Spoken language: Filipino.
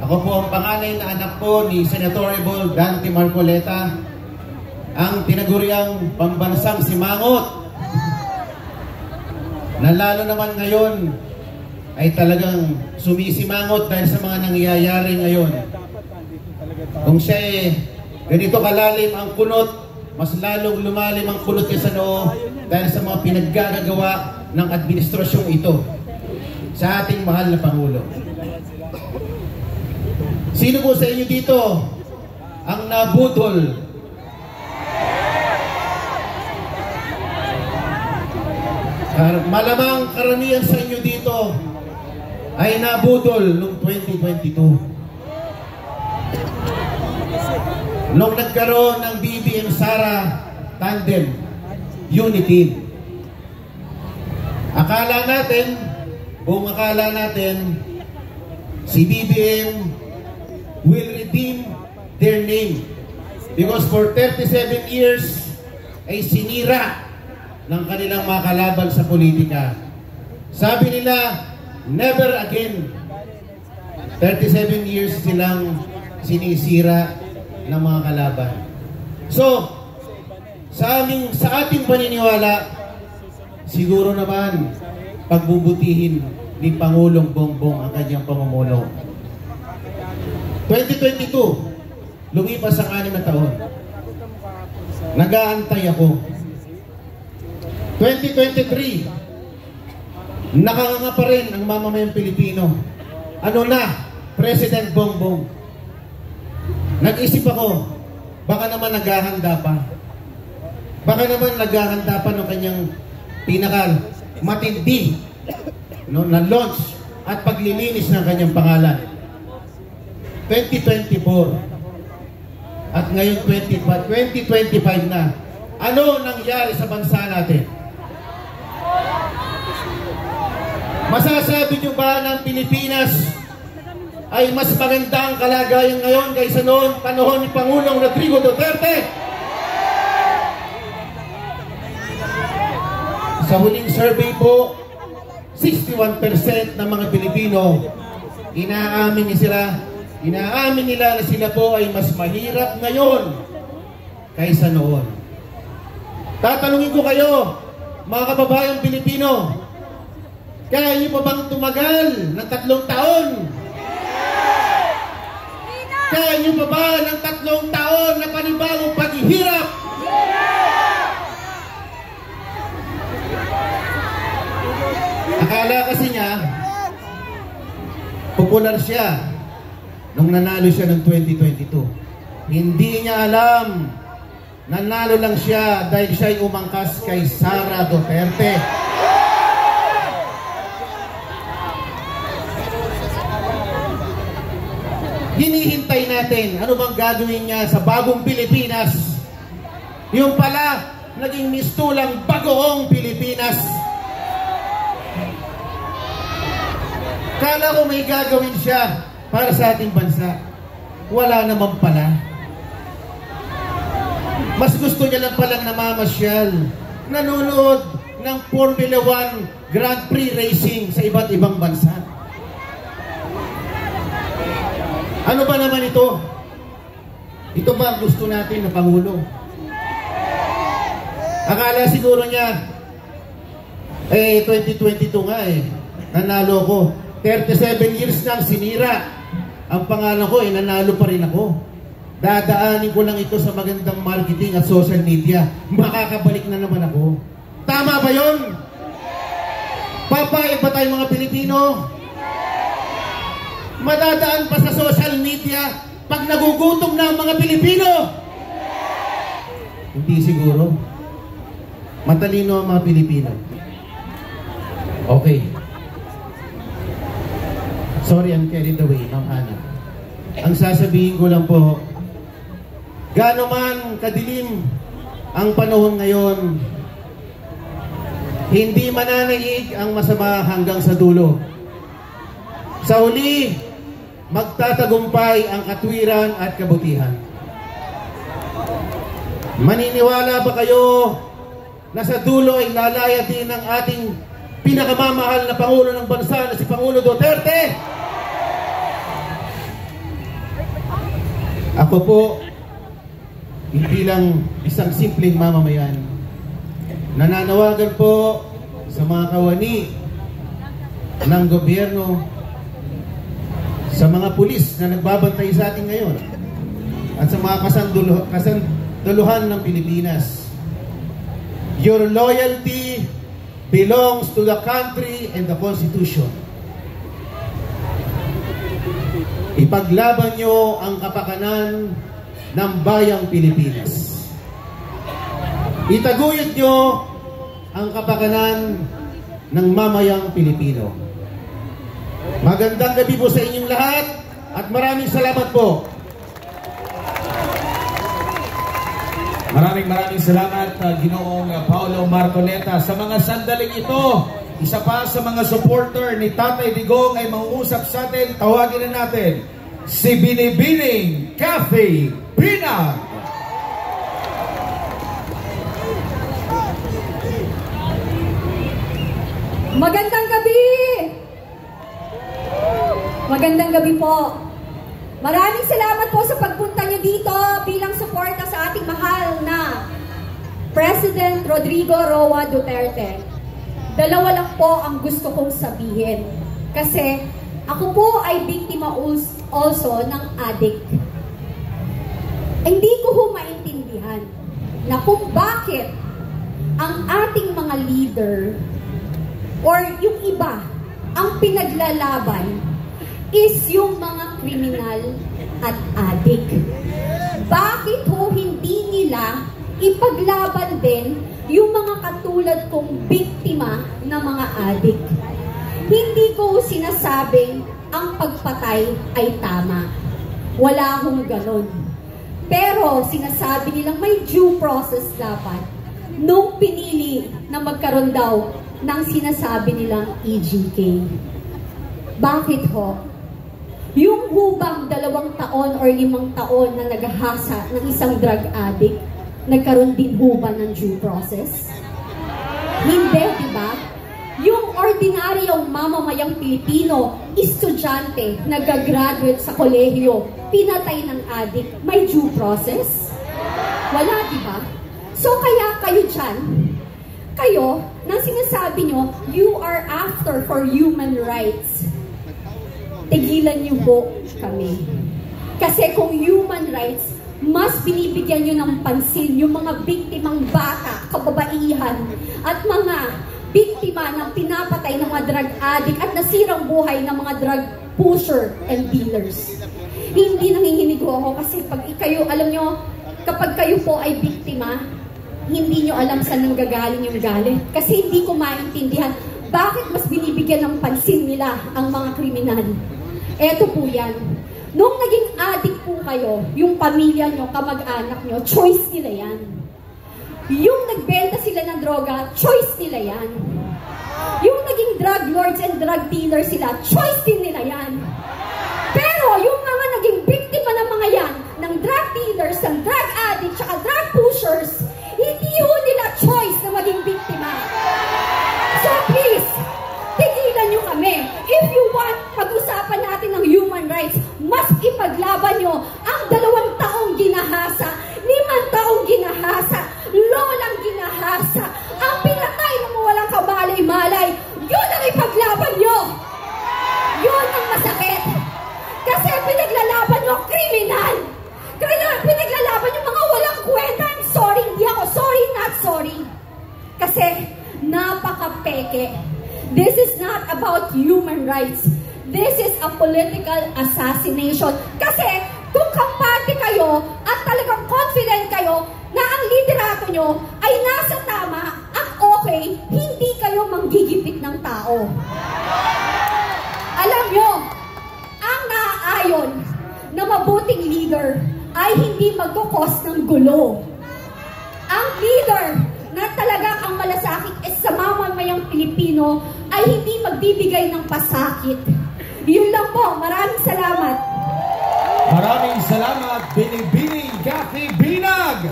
Ako po ang panganay na anak po ni Senatorable Dante Marcoleta, ang tinaguriang pambansang simangot, na lalo naman ngayon ay talagang sumisimangot dahil sa mga nangyayari ngayon. Kung siya ganito kalalim ang kunot, mas lalong lumalim ang kunot niya sa noo dahil sa mga pinaggagawa ng administrasyong ito sa ating mahal na Pangulo. Sino po sa inyo dito ang nabudol? Malamang karamihan sa inyo dito ay nabudol noong 2022. Nung nagkaroon ng BBM Sara Tandem Unity. Akala natin, si BBM will redeem their name. Because for 37 years ay sinira ng kanilang mga kalaban sa politika. Sabi nila, never again. 37 years silang sinisira ng mga kalaban. So, sa ating paniniwala, siguro naman pagbubutihin ni Pangulong Bongbong ang kanyang pamumuno. 2022, lumipas ang 6 na taon. Nag-aantay ako. 2023, nakanganga pa rin ang mamamayang Pilipino. Ano na? President Bongbong. Nag-isip ako, baka naman naghahanda pa. Baka naman naghahanda pa ng kanyang pinaka matindi na launch at paglilinis ng kanyang pangalan. 2024 at ngayon 2025 na. Ano nangyari sa bansa natin? Masasabi nyo ba ng Pilipinas ay mas maganda ang kalagayan ngayon kaysa noon panahon ni Pangulong Rodrigo Duterte? Sa huling survey po, 61% ng mga Pilipino inaamin nila na sila po ay mas mahirap ngayon kaysa noon. Tatanungin ko kayo, mga kababayang Pilipino, kaya niyo pa bang tumagal ng 3 taon? Kaya niyo pa ba ng 3 taon na panibagong paghihirap? Akala kasi niya, popular siya nung nanalo siya ng 2022. Hindi niya alam, nanalo lang siya dahil siya'y umangkas kay Sara Duterte. Hinihintay natin, ano bang gagawin niya sa bagong Pilipinas? Yung pala, naging mistulang bagoong Pilipinas. Kala ko may gagawin siya para sa ating bansa. Wala naman pala. Mas gusto niya lang palang namamasyal, nanonood ng Formula 1 Grand Prix racing sa iba't ibang bansa. Ano ba naman ito? Ito ba gusto natin na Pangulo? Akala siguro niya, 2022 nga nanalo ko. 37 years nang sinira ang pangalan ko, nanalo pa rin ako. Dadaanin ko lang ito sa magandang marketing at social media. Makakabalik na naman ako. Tama ba yun? Papayag ba tayo mga Pilipino? Madadaan pa sa social media pag nagugutom na ang mga Pilipino? Hindi siguro. Matalino ang mga Pilipino. Okay. Sorry, I'm carried away, Ma'am Hana. Ang sasabihin ko lang po, gaano man kadilim ang panahon ngayon, hindi mananaig ang masama hanggang sa dulo. Sa huli, magtatagumpay ang katwiran at kabutihan. Maniniwala ba kayo na sa dulo ay lalaya din ang ating pinakamamahal na Pangulo ng bansa na si Pangulo Duterte? Ako po, bilang isang simpleng mamamayan, nananawagan po sa mga kawani ng gobyerno, sa mga pulis na nagbabantay sa atin ngayon, at sa mga kasanduluhan ng Pilipinas. Your loyalty belongs to the country and the Constitution. Ipaglaban nyo ang kapakanan ng bayang Pilipinas. Itaguyod nyo ang kapakanan ng mamayang Pilipino. Magandang gabi po sa inyong lahat at maraming salamat po. Maraming salamat, Ginoong Paolo Marcoleta. Sa mga sandaling ito, isa pa sa mga supporter ni Tatay Digong ay mangungusap sa atin. Tawagin na natin si Binibining Kathy Binag. Magandang gabi! Magandang gabi po. Maraming salamat po sa pagpunta niyo dito bilang suporta sa ating mahal na President Rodrigo Roa Duterte. Dalawa lang po ang gusto kong sabihin. Kasi ako po ay biktima also ng addict. Hindi ko ho maintindihan na kung bakit ang ating mga leader or yung iba ang pinaglalaban is yung mga kriminal at addict. Bakit ho hindi nila ipaglaban din yung mga katulad kong biktima na mga addict? Hindi ko sinasabing ang pagpatay ay tama. Wala hong ganon. Pero sinasabi nilang may due process dapat nung pinili na magkaroon daw ng sinasabi nilang EJK. Bakit ho? Yung hubang 2 taon or 5 taon na naghahasa ng isang drug addict, nagkaroon din huba ng due process? Hindi, di ba? Yung ordinaryong mamamayang Pilipino, estudyante, nag-graduate sa kolehiyo, pinatay ng addict, may due process? Wala, di ba? So kaya kayo dyan, kayo, nang sinasabi nyo, you are after for human rights, tigilan niyo po kami. Kasi kung human rights, mas binibigyan niyo ng pansin yung mga biktimang bata, kababaihan, at mga biktima ng pinapatay ng mga drug addict at nasirang buhay ng mga drug pusher and dealers. Hindi nanginginig ako kasi pag kayo, alam nyo, kapag kayo po ay biktima, hindi nyo alam saan nanggagaling yung galit. Kasi hindi ko maintindihan bakit mas binibigyan ng pansin nila ang mga kriminal. Eto po yan. Nung naging addict po kayo, yung pamilya nyo, kamag-anak nyo, choice nila yan. Yung nagbenta sila ng droga, choice nila yan. Yung naging drug lords and drug dealers sila, choice din nila yan. Pero yung mga naging biktima ng mga yan, ng drug dealers, ng drug addicts, tsaka drug pushers, hindi ho nila choice na maging biktima. So please, tigilan nyo kami. If you want, pag-usapan natin ng human rights, mas ipaglaban nyo ang 2 taong ginahasa, 5 taong ginahasa, lolang ginahasa, ang pinatay ng walang kamalay-malay. Yun ang ipaglaban nyo. Yun ang masakit. Kasi pinaglalaban nyo ang kriminal. Pinaglalaban yung mga walang kwenta. I'm sorry, hindi ako sorry, not sorry. Kasi napaka-peke. This is not about human rights. This is a political assassination. Kasi kung kampante kayo at talagang confident kayo na ang liderato nyo ay nasa tama at okay, hindi kayo manggigipit ng tao. Alam nyo, ang naaayon na mabuting leader ay hindi magkukos ng gulo. Ang leader na talagang ang malasakit is sa mamamayang Pilipino ay hindi magbibigay ng pasakit. Yun lang po. Maraming salamat. Maraming salamat, Binibining Kathy Binag.